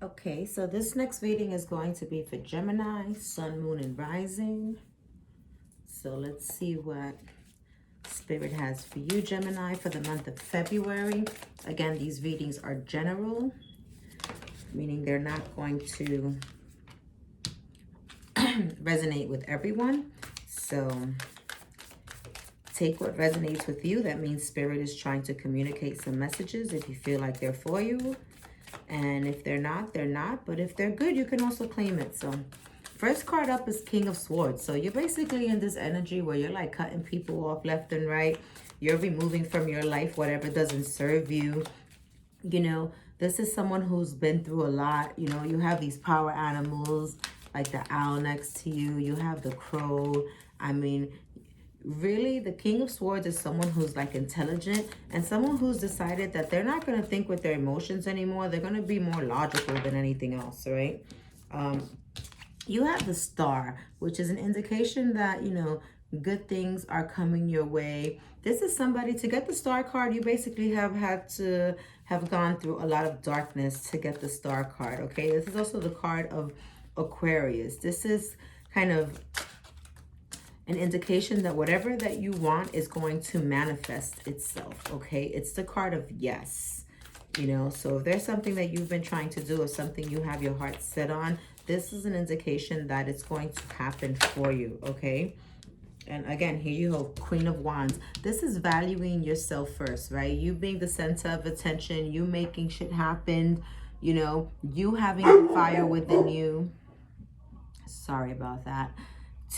Okay, so this next reading is going to be for Gemini, Sun, Moon, and Rising. So let's see what Spirit has for you, Gemini, for the month of February. Again, these readings are general, meaning they're not going to resonate with everyone. So take what resonates with you. That means Spirit is trying to communicate some messages if you feel like they're for you. And if they're not, they're not. But if they're good, you can also claim it. So first card up is King of Swords. So you're basically in this energy where you're like cutting people off left and right. You're removing from your life whatever doesn't serve you. You know, this is someone who's been through a lot. You know, you have these power animals like the owl next to you. You have the crow. I mean, really, the King of Swords is someone who's like intelligent and someone who's decided that they're not going to think with their emotions anymore. They're going to be more logical than anything else, right? You have the Star, which is an indication that, you know, good things are coming your way. This is somebody, to get the Star card, you basically have had to have gone through a lot of darkness to get the Star card, okay? This is also the card of Aquarius. This is kind of an indication that whatever that you want is going to manifest itself, okay? It's the card of yes, you know? So if there's something that you've been trying to do or something you have your heart set on, this is an indication that it's going to happen for you, okay? And again, here you have Queen of Wands. This is valuing yourself first, right? You being the center of attention, you making shit happen, you know, you having the fire within you. Sorry about that.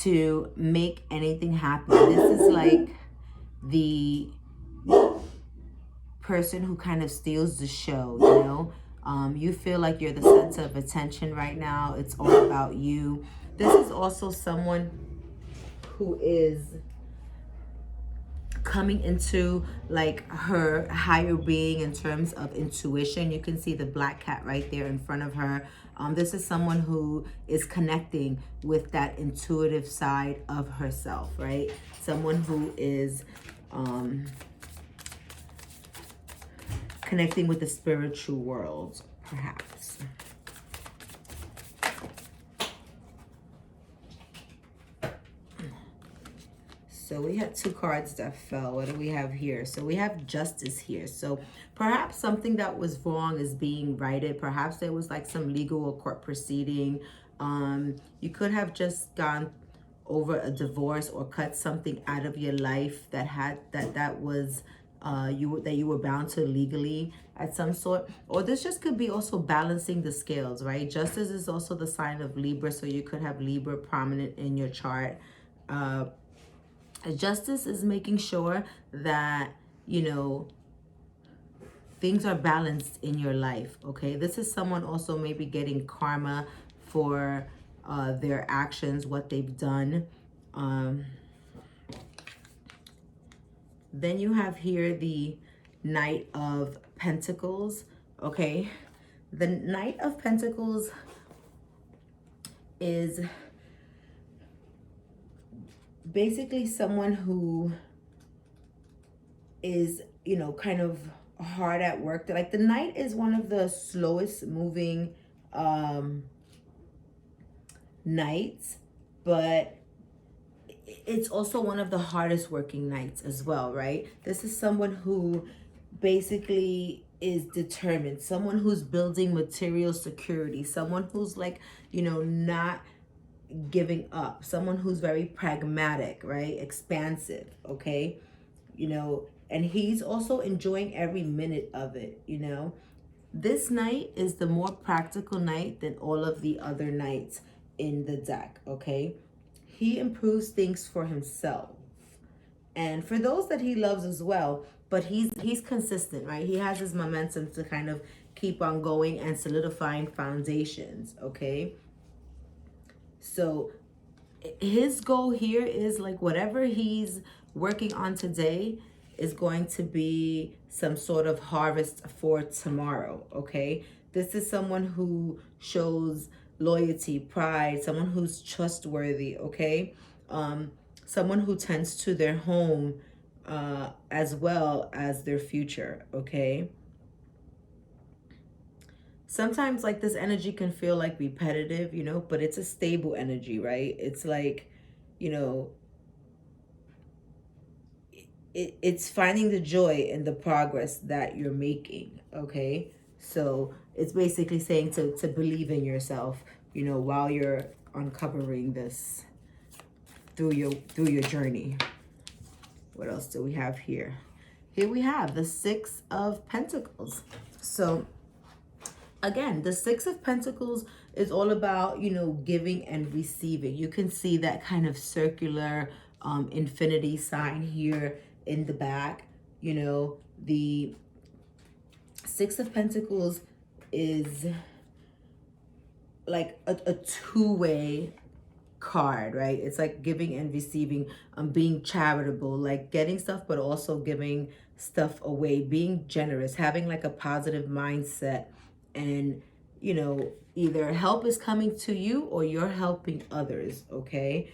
To make anything happen. This is like the person who kind of steals the show, you know? You feel like you're the center of attention right now. It's all about you. This is also someone who is coming into like her higher being in terms of intuition. You can see the black cat right there in front of her. This is someone who is connecting with that intuitive side of herself, right? Someone who is connecting with the spiritual world, perhaps. So we had two cards that fell. What do we have here? So we have Justice here. So perhaps something that was wrong is being righted. Perhaps there was like some legal or court proceeding. You could have just gone over a divorce or cut something out of your life that had that was you were bound to legally at some sort. Or this just could be also balancing the scales, right? Justice is also the sign of Libra, so you could have Libra prominent in your chart. Justice is making sure that, you know, things are balanced in your life, okay? This is someone also maybe getting karma for their actions, what they've done. Then you have here the Knight of Pentacles, okay? The Knight of Pentacles is basically someone who is, you know, kind of hard at work. Like the Knight is one of the slowest moving knights, but it's also one of the hardest working knights as well, right? This is someone who basically is determined, someone who's building material security, someone who's like, you know, not giving up, someone who's very pragmatic, right? Expansive, okay? You know, and he's also enjoying every minute of it, you know? This knight is the more practical knight than all of the other knights in the deck, okay? He improves things for himself and for those that he loves as well, but he's consistent, right? He has his momentum to kind of keep on going and solidifying foundations, okay? So his goal here is like whatever he's working on today is going to be some sort of harvest for tomorrow, okay? This is someone who shows loyalty, pride, someone who's trustworthy, okay? Someone who tends to their home as well as their future, okay? sometimes like this energy can feel like repetitive, you know, but it's a stable energy, right? It's like, you know, it's finding the joy in the progress that you're making, okay? So it's basically saying to believe in yourself, you know, while you're uncovering this through your journey. What else do we have here? Here we have the Six of Pentacles. So again, the Six of Pentacles is all about, you know, giving and receiving. You can see that kind of circular infinity sign here in the back. You know, the Six of Pentacles is like a two-way card, right? It's like giving and receiving, being charitable, like getting stuff but also giving stuff away, being generous, having like a positive mindset, and you know, either help is coming to you or you're helping others, okay?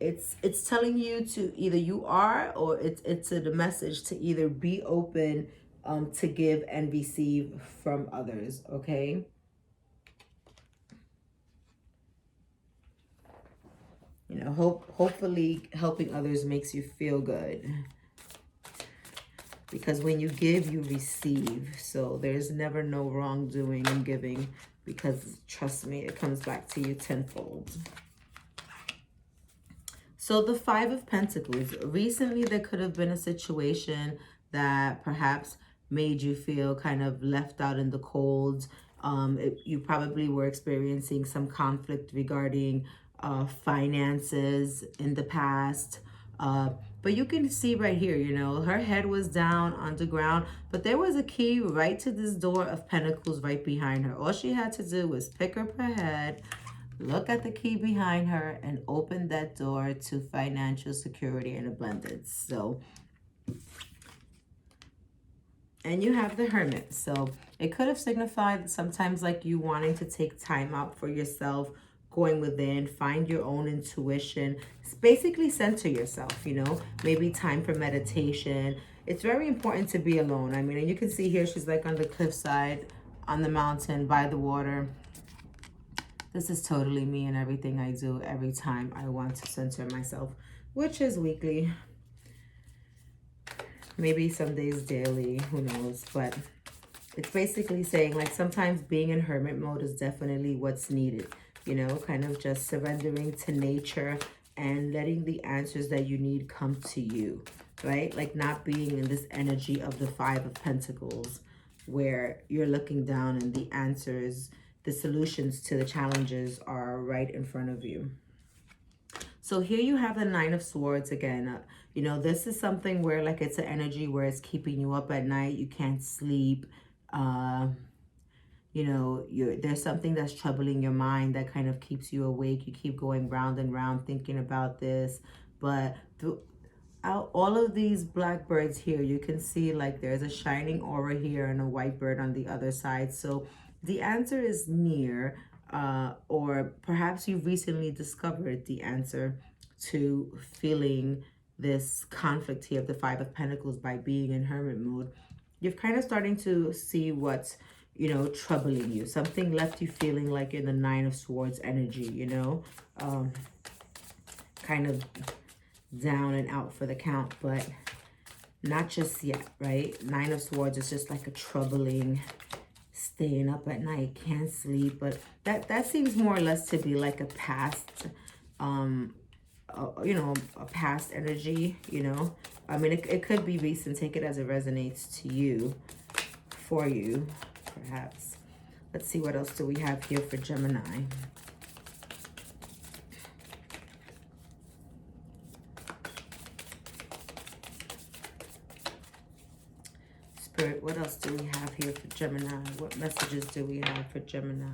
It's telling you to either you are, or it's a message to either be open to give and receive from others, okay? You know, hopefully helping others makes you feel good. Because when you give, you receive. So there's never no wrongdoing in giving, because trust me, it comes back to you tenfold. So the Five of Pentacles. Recently, there could have been a situation that perhaps made you feel kind of left out in the cold. You probably were experiencing some conflict regarding finances in the past. But you can see right here, you know, her head was down on the ground, but there was a key right to this door of Pentacles right behind her. All she had to do was pick up her head, look at the key behind her, and open that door to financial security and abundance. So, and you have the Hermit. So it could have signified sometimes like you wanting to take time out for yourself, going within, find your own intuition. It's basically center yourself, you know, maybe time for meditation. It's very important to be alone. I mean, and you can see here, she's like on the cliffside, on the mountain, by the water. This is totally me and everything I do every time I want to center myself, which is weekly. Maybe some days daily, who knows, but it's basically saying like sometimes being in hermit mode is definitely what's needed, you know, kind of just surrendering to nature and letting the answers that you need come to you, right? Like not being in this energy of the Five of Pentacles where you're looking down and the answers, the solutions to the challenges are right in front of you. So here you have the Nine of Swords again. You know, this is something where like it's an energy where it's keeping you up at night. You can't sleep. You know, there's something that's troubling your mind that kind of keeps you awake. You keep going round and round thinking about this. But throughout all of these blackbirds here, you can see like there's a shining aura here and a white bird on the other side. So the answer is near. Or perhaps you've recently discovered the answer to feeling this conflict here of the Five of Pentacles by being in hermit mode. You're kind of starting to see what's, you know, troubling you. Something left you feeling like in the Nine of Swords energy, you know, kind of down and out for the count, but not just yet, right? Nine of Swords is just like a troubling, staying up at night, can't sleep, but that seems more or less to be like a past, you know, a past energy, you know. I mean, it could be recent. Take it as it resonates to you, for you, perhaps. Let's see, what else do we have here for Gemini? Spirit, what else do we have here for Gemini? What messages do we have for Gemini?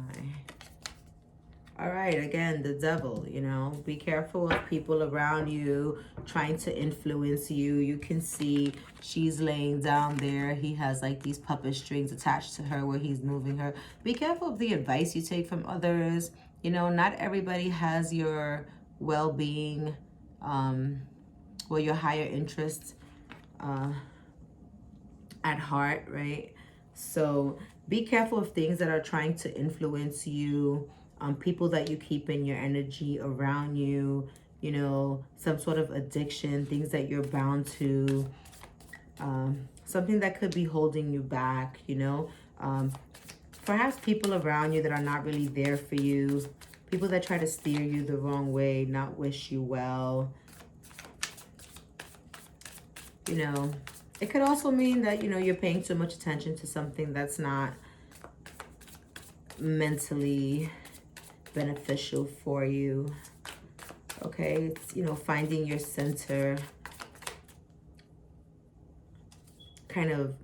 All right, again, the devil, you know, be careful of people around you trying to influence you. You can see she's laying down there. He has like these puppet strings attached to her where he's moving her. Be careful of the advice you take from others. You know, not everybody has your well-being, or your higher interests at heart, right? So Be careful of things that are trying to influence you, people that you keep in your energy around you, you know, some sort of addiction, things that you're bound to, something that could be holding you back, you know. Perhaps people around you that are not really there for you, people that try to steer you the wrong way, not wish you well, you know. It could also mean that, you know, you're paying too much attention to something that's not mentally beneficial for you. Okay, it's, you know, finding your center, kind of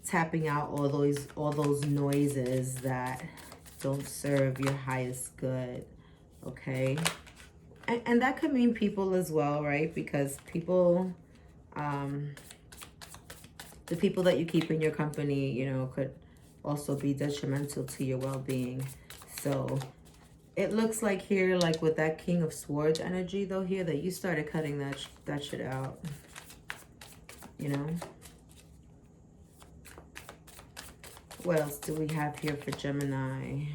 tapping out all those noises that don't serve your highest good. Okay, and that could mean people as well, right? Because people, the people that you keep in your company, you know, could also be detrimental to your well-being. So it looks like here, like with that King of Swords energy though here, that you started cutting that shit out, you know. What else do we have here for Gemini?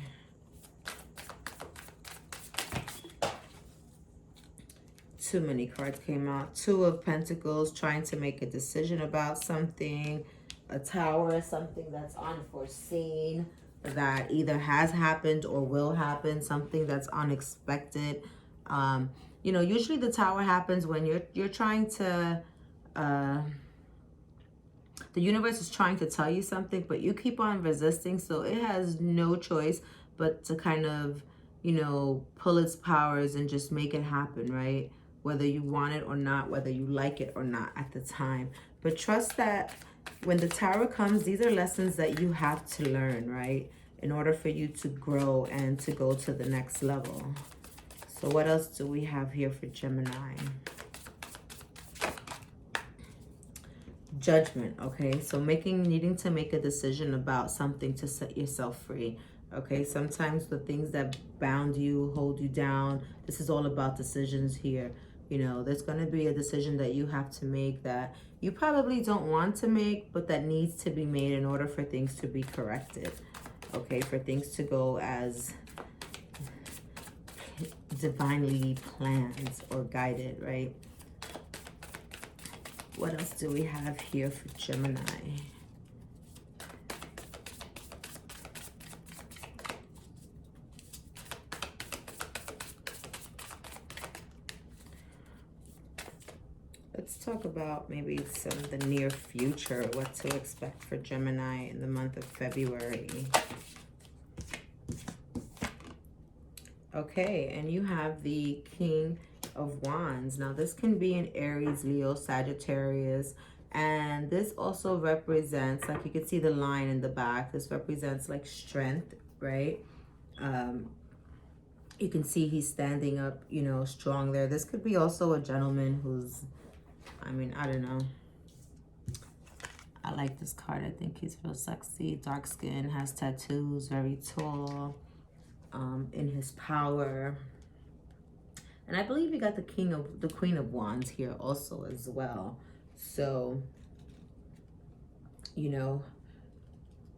Too many cards came out. Two of Pentacles, trying to make a decision about something. A Tower, something that's unforeseen, that either has happened or will happen, something that's unexpected. You know, usually the Tower happens when you're trying to, the universe is trying to tell you something, but you keep on resisting, so it has no choice but to kind of, you know, pull its powers and just make it happen, right? Whether you want it or not, whether you like it or not at the time. But trust that when the Tower comes, these are lessons that you have to learn, right? In order for you to grow and to go to the next level. So what else do we have here for Gemini? Judgment. Okay, so needing to make a decision about something to set yourself free. Okay, sometimes the things that bound you, hold you down, this is all about decisions here. You know, there's going to be a decision that you have to make that you probably don't want to make, but that needs to be made in order for things to be corrected. Okay, for things to go as divinely planned or guided, right? What else do we have here for Gemini? Let's talk about maybe some of the near future, what to expect for Gemini in the month of February. Okay, and you have the King of Wands. Now, this can be an Aries, Leo, Sagittarius, and this also represents, like you can see the line in the back, this represents like strength, right? You can see he's standing up, you know, strong there. This could be also a gentleman who's, I mean, I don't know. I like this card. I think he's real sexy, dark skin, has tattoos, very tall, in his power. And I believe you got the Queen of Wands here also as well. So, you know,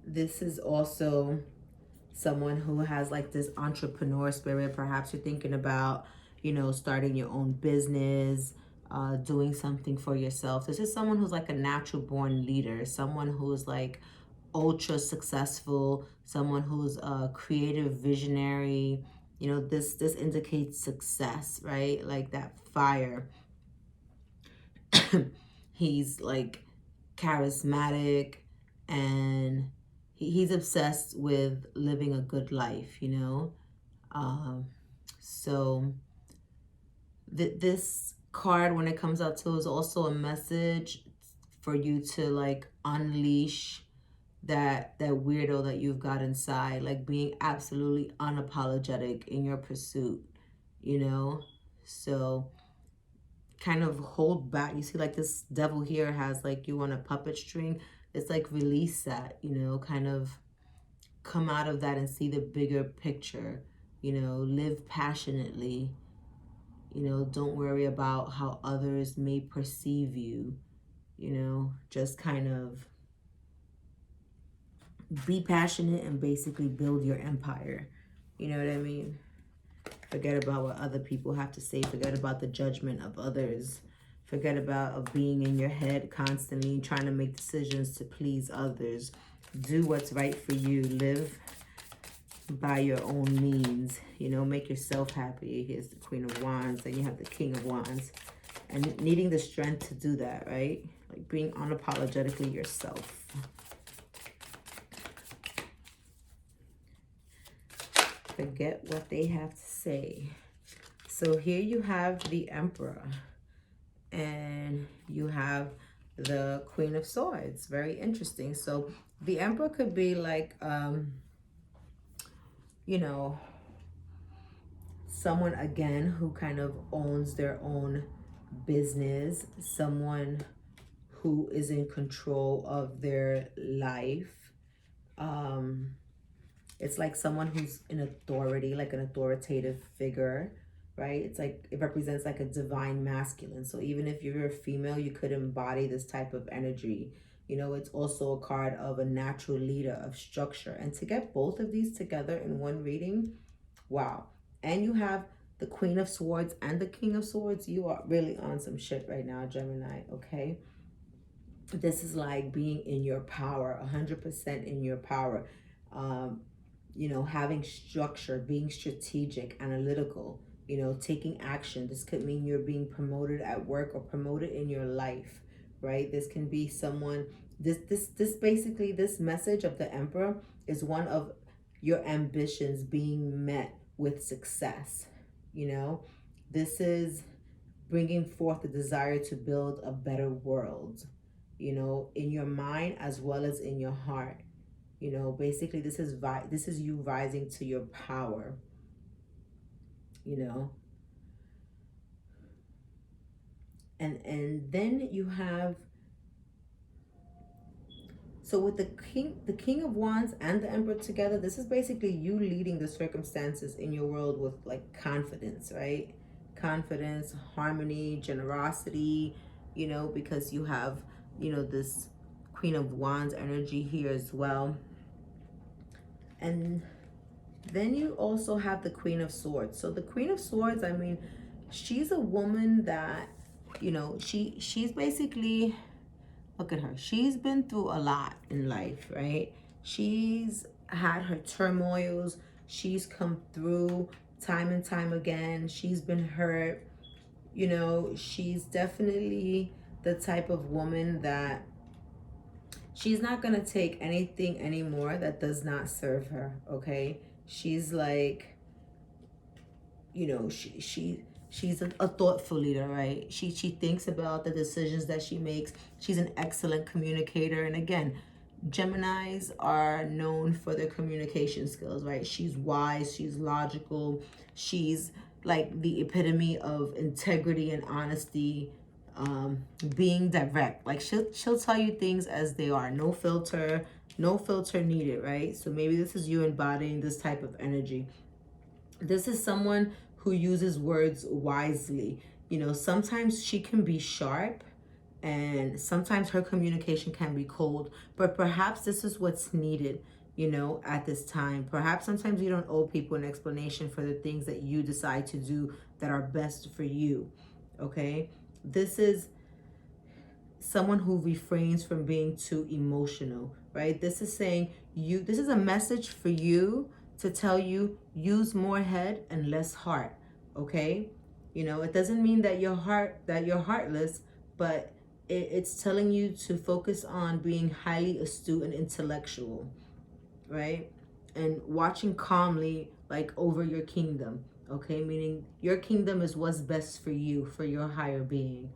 this is also someone who has like this entrepreneur spirit. Perhaps you're thinking about, you know, starting your own business, doing something for yourself. This is someone who's like a natural born leader, someone who's like ultra successful, someone who's a creative visionary. You know, this indicates success, right? Like that fire. He's like charismatic, and he's obsessed with living a good life, you know. So this card, when it comes out to, is also a message for you to like unleash that weirdo that you've got inside, like being absolutely unapologetic in your pursuit, you know. So kind of hold back. You see like this devil here has like you on a puppet string. It's like release that, you know, kind of come out of that and see the bigger picture, you know, live passionately, you know, don't worry about how others may perceive you, you know, just kind of be passionate and basically build your empire. You know what I mean? Forget about what other people have to say. Forget about the judgment of others. Forget about being in your head constantly trying to make decisions to please others. Do what's right for you. Live by your own means. You know, make yourself happy. Here's the Queen of Wands. Then you have the King of Wands. And needing the strength to do that, right? Like being unapologetically yourself. Forget what they have to say. So here you have the Emperor. And you have the Queen of Swords. Very interesting. So the Emperor could be like, you know, someone, again, who kind of owns their own business. Someone who is in control of their life. It's like someone who's in authority, like an authoritative figure, right? It's like, it represents like a divine masculine. So even if you're a female, you could embody this type of energy. You know, it's also a card of a natural leader, of structure. And to get both of these together in one reading, wow. And you have the Queen of Swords and the King of Swords. You are really on some shit right now, Gemini, okay? This is like being in your power, 100% in your power. You know, having structure, being strategic, analytical, you know, taking action. This could mean you're being promoted at work or promoted in your life, right? This can be someone, this basically, this message of the Emperor is one of your ambitions being met with success. You know, this is bringing forth the desire to build a better world, you know, in your mind as well as in your heart. You know, basically this is you rising to your power, you know. And then you have, so with the King of Wands and the Emperor together, this is basically you leading the circumstances in your world with like confidence, right? Confidence, harmony, generosity, you know, because you have, you know, this Queen of Wands energy here as well. And then you also have the Queen of Swords. So the Queen of Swords, I mean, she's a woman that, you know, she's basically, look at her. She's been through a lot in life, right? She's had her turmoils. She's come through time and time again. She's been hurt. You know, she's definitely the type of woman that she's not going to take anything anymore that does not serve her, okay? She's like, you know, she's a thoughtful leader, right? She thinks about the decisions that she makes. She's an excellent communicator. And again, Geminis are known for their communication skills, right? She's wise, she's logical, she's like the epitome of integrity and honesty, being direct. Like she'll tell you things as they are. No filter needed, right? So maybe this is you embodying this type of energy. This is someone who uses words wisely. You know, sometimes she can be sharp and sometimes her communication can be cold, but perhaps this is what's needed, you know, at this time. Perhaps sometimes you don't owe people an explanation for the things that you decide to do that are best for you, okay? This is someone who refrains from being too emotional, right? This is saying this is a message for you to tell you, use more head and less heart, okay? You know, it doesn't mean that you're heartless, but it's telling you to focus on being highly astute and intellectual, right? And watching calmly, like, over your kingdom, okay? Meaning your kingdom is what's best for you, for your higher being.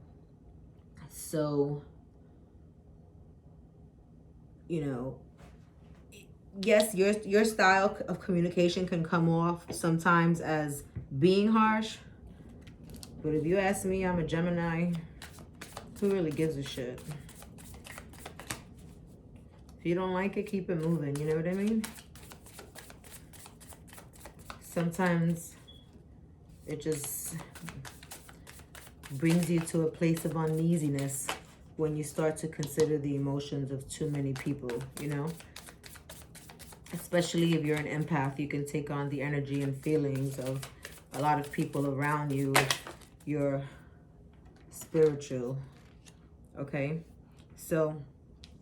So, you know, yes, your style of communication can come off sometimes as being harsh, but if you ask me, I'm a Gemini. Who really gives a shit? If you don't like it, keep it moving. You know what I mean? Sometimes it just brings you to a place of uneasiness when you start to consider the emotions of too many people, you know? Especially if you're an empath, you can take on the energy and feelings of a lot of people around you. You're spiritual, okay? So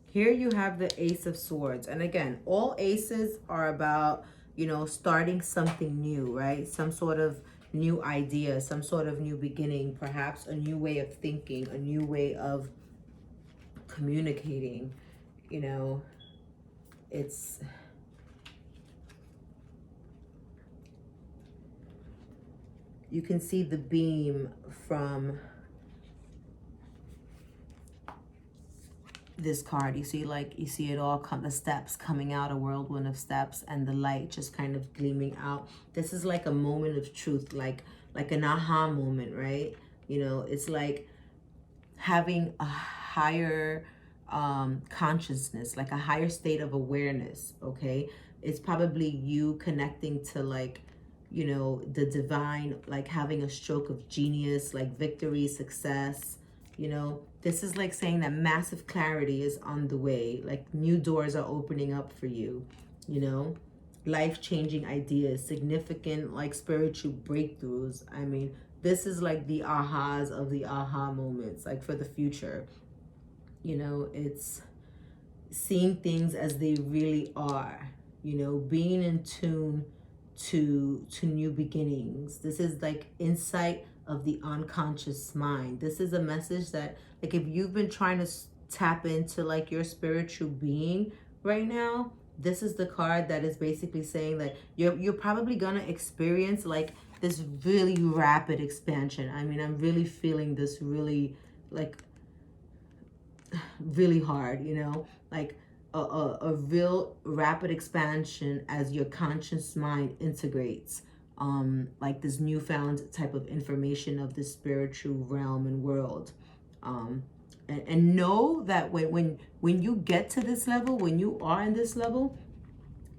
here you have the Ace of Swords. And again, all aces are about, you know, starting something new, right? Some sort of new idea, some sort of new beginning, perhaps a new way of thinking, a new way of communicating. You know, it's... You can see the beam from this card. You see, like, you see it all come, the steps coming out, a whirlwind of steps, and the light just kind of gleaming out. This is like a moment of truth, like an aha moment, right? You know, it's like having a higher consciousness, like a higher state of awareness, okay? It's probably you connecting to, like, you know, the divine, like having a stroke of genius, like victory, success. You know, this is like saying that massive clarity is on the way, like new doors are opening up for you, you know, life-changing ideas, significant like spiritual breakthroughs. I mean, this is like the ahas of the aha moments, like for the future. You know, it's seeing things as they really are, you know, being in tune to new beginnings. This is like insight of the unconscious mind. This is a message that, like, if you've been trying to tap into like your spiritual being right now, this is the card that is basically saying that you're probably gonna experience like this really rapid expansion. I mean, I'm really feeling this really, like, really hard, you know, like a real rapid expansion as your conscious mind integrates like this newfound type of information of the spiritual realm and world. And know that when you get to this level, when you are in this level,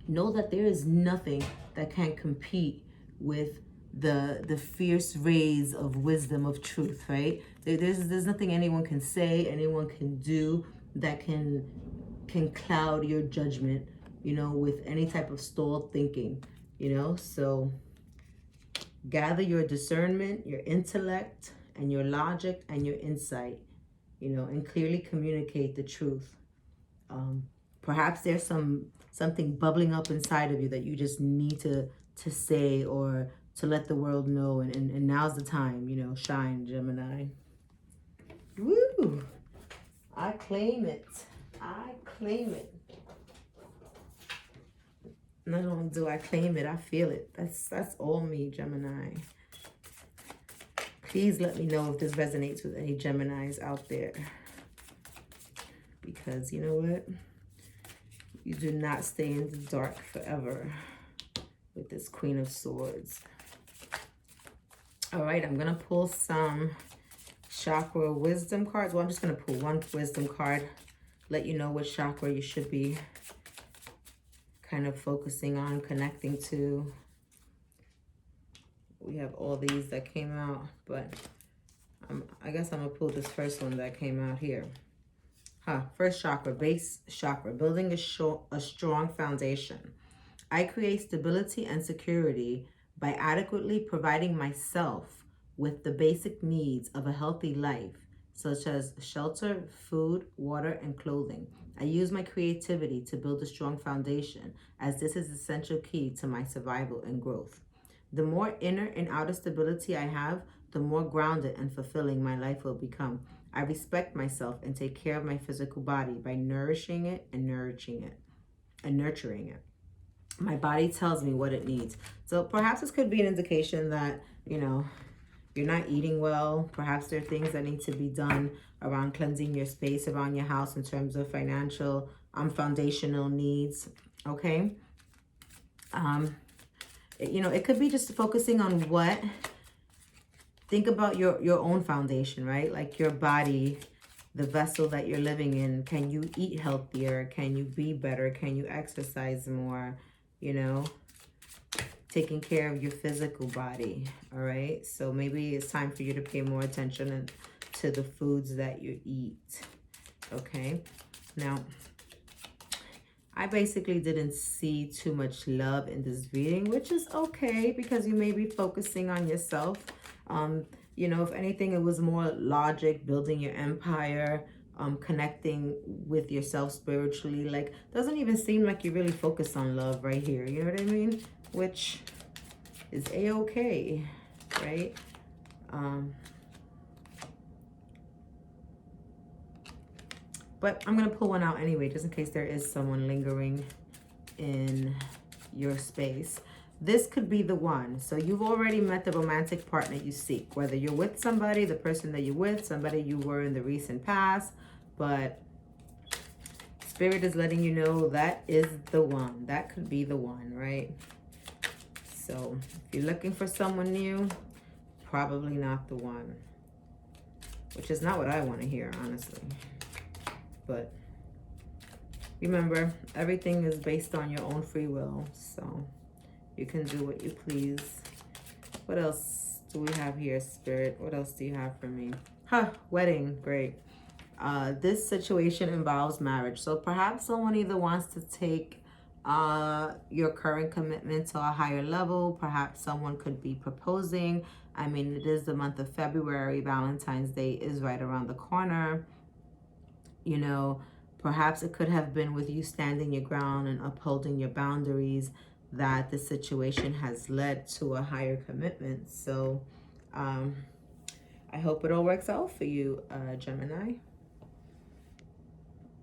know that there is nothing that can compete with the fierce rays of wisdom, of truth, right? There's nothing anyone can say, anyone can do that can cloud your judgment, you know, with any type of stalled thinking, you know. So gather your discernment, your intellect, and your logic and your insight, you know, and clearly communicate the truth. Perhaps there's something bubbling up inside of you that you just need to say or to let the world know, and now's the time, you know. Shine, Gemini. Woo! I claim it. I claim it. Not only do I claim it, I feel it. That's all me, Gemini. Please let me know if this resonates with any Geminis out there. Because you know what? You do not stay in the dark forever with this Queen of Swords. All right, I'm going to pull some chakra wisdom cards. Well, I'm just going to pull one wisdom card, let you know what chakra you should be kind of focusing on, connecting to. We have all these that came out, but I guess I'm going to pull this first one that came out here. First chakra, base chakra, building a strong foundation. I create stability and security by adequately providing myself with the basic needs of a healthy life, such as shelter, food, water, and clothing. I use my creativity to build a strong foundation, as this is essential key to my survival and growth. The more inner and outer stability I have, the more grounded and fulfilling my life will become. I respect myself and take care of my physical body by nourishing it and nurturing it. My body tells me what it needs. So perhaps this could be an indication that, you know, you're not eating well. Perhaps there are things that need to be done around cleansing your space around your house in terms of financial, foundational needs, okay? You know, it could be just focusing on what, think about your own foundation, right? Like your body, the vessel that you're living in. Can you eat healthier? Can you be better? Can you exercise more? You know, taking care of your physical body, all right? So maybe it's time for you to pay more attention to the foods that you eat, okay? Now, I basically didn't see too much love in this reading, which is okay because you may be focusing on yourself. You know, if anything, it was more logic, building your empire, connecting with yourself spiritually. Like, doesn't even seem like you really focus on love right here. You know what I mean? Which is a-okay, right? But I'm going to pull one out anyway, just in case there is someone lingering in your space. This could be the one. So you've already met the romantic partner you seek, whether you're with somebody, the person that you're with, somebody you were in the recent past. But Spirit is letting you know that is the one. That could be the one, right? So if you're looking for someone new, probably not the one. Which is not what I want to hear, honestly. But remember, everything is based on your own free will. So you can do what you please. What else do we have here, Spirit? What else do you have for me? Wedding. Great. This situation involves marriage. So perhaps someone either wants to take your current commitment to a higher level. Perhaps someone could be proposing. I mean, it is the month of February. Valentine's Day is right around the corner. You know, perhaps it could have been with you standing your ground and upholding your boundaries that the situation has led to a higher commitment. So I hope it all works out for you, Gemini.